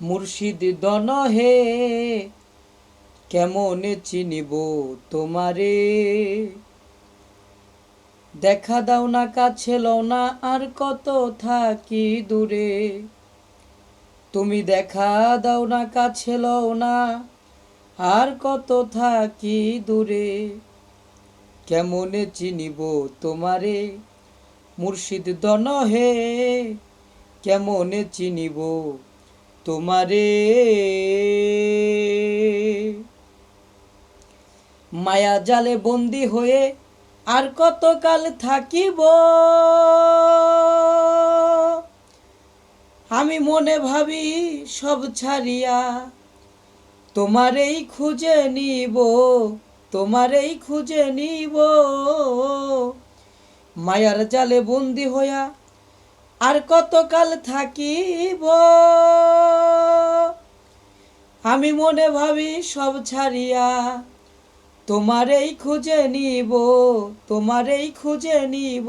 মুর্শিদ দন হে কেমনে চিনিব তোমারে। দেখা দাও না কাছে লও না আর কত থাকি দূরে। তুমি দেখা দাও না কাছে লও না আর কত থাকি দূরে। কেমনে চিনিব তোমারে মুর্শিদ দন হে কেমনে চিনিব তোমারে। মায়া জালে বন্দি হয়ে আর কতকাল থাকিব। আমি মনে ভাবি সব ছাড়িয়া তোমারেই খুঁজে নিব, তোমারেই খুঁজে নিব। মায়ার জালে বন্দি হইয়া আর কতকাল থাকিব। আমি মনে ভাবি সব ছাড়িয়া তোমারেই খুঁজে নিব, তোমারেই খুঁজে নিব।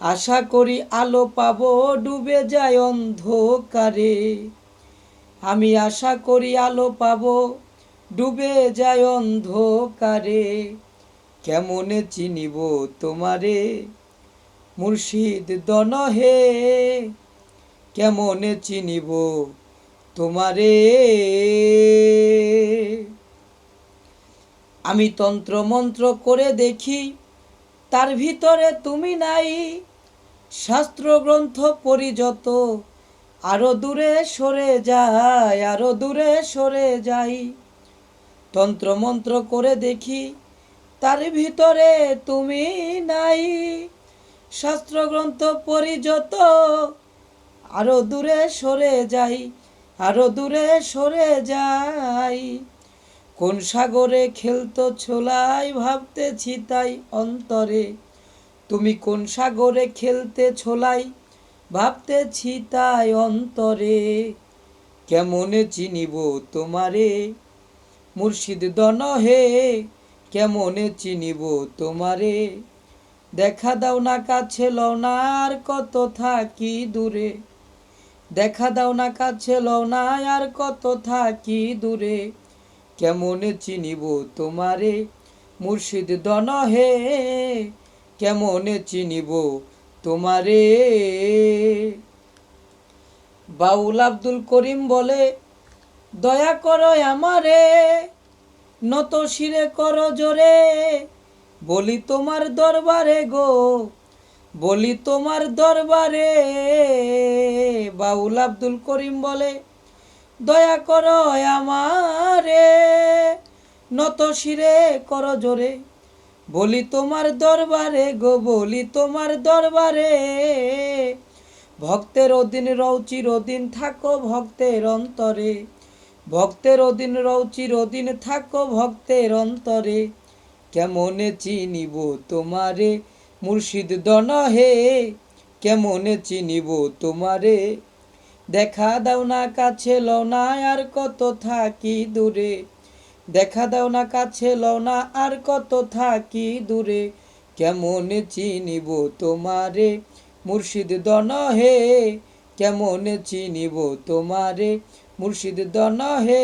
আশা করি আলো পাবো ডুবে যায় অন্ধকারে। আমি আশা করি আলো পাবো ডুবে যায় অন্ধকারে। কেমনে চিনিব তোমারে মুর্শিদ দন হে কেমনে চিনিব তোমারে। আমি তন্ত্র মন্ত্র করে দেখি তার ভিতরে তুমি নাই। শাস্ত্র গ্রন্থ পড়ি যত আরো দূরে সরে যায়, আরো দূরে সরে যাই। তন্ত্র মন্ত্র করে দেখি তার ভিতরে তুমি নাই। শাস্ত্র গ্রন্থ পড়ি যত আরো দূরে সরে যাই, আরো দূরে সরে যাই। কোন সাগরে খেলতো ছোলাই ভাবতেছি তাই অন্তরে। তুমি কোন সাগরে খেলতে ছোলাই ভাবতেছি তাই অন্তরে। কেমনে চিনিব তোমারে মুর্শিদ দন হে কেমনে চিনিব তোমারে। দেখা দাও না কাছে লও না আর কত থাকি দূরে। দেখা দাও না কাছে লও না আর কত থাকি দূরে। কেমনে চিনিব তোমারে মুর্শিদ দন হে কেমনে চিনিব তোমারে। বাউল আব্দুল করিম বলে দয়া করো আমারে নত শিরে করো জোরে। বলি তোমার দরবারে গো, বলি তোমার দরবারে। বাউল আব্দুল করিম বলে দয়া করো আমারে নত শিরে করো জোরে। বলি তোমার দরবারে গো, বলি তোমার দরবারে। ভক্তের অধীন রও চিরদিন থাকো ভক্তের অন্তরে। ভক্তের অধীন রও চিরদিন থাকো ভক্তের অন্তরে। কেমনে চিনিব তোমারে মুর্শিদ দন হে কেমনে চিনিব তোমারে। দেখা দাও না কাছে লও না আর কত থাকি দূরে। দেখা দাও না কাছে লও না আর কত থাকি দূরে। কেমনে চিনিব তোমারে মুর্শিদ দন হে কেমনে চিনিব তোমারে। মুর্শিদ দন হে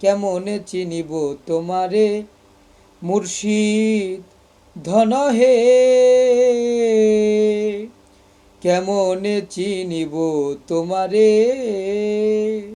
কেমনে চিনিব তোমারে। মুর্শিদ ধন হে কেমনে চিনিব তোমারে।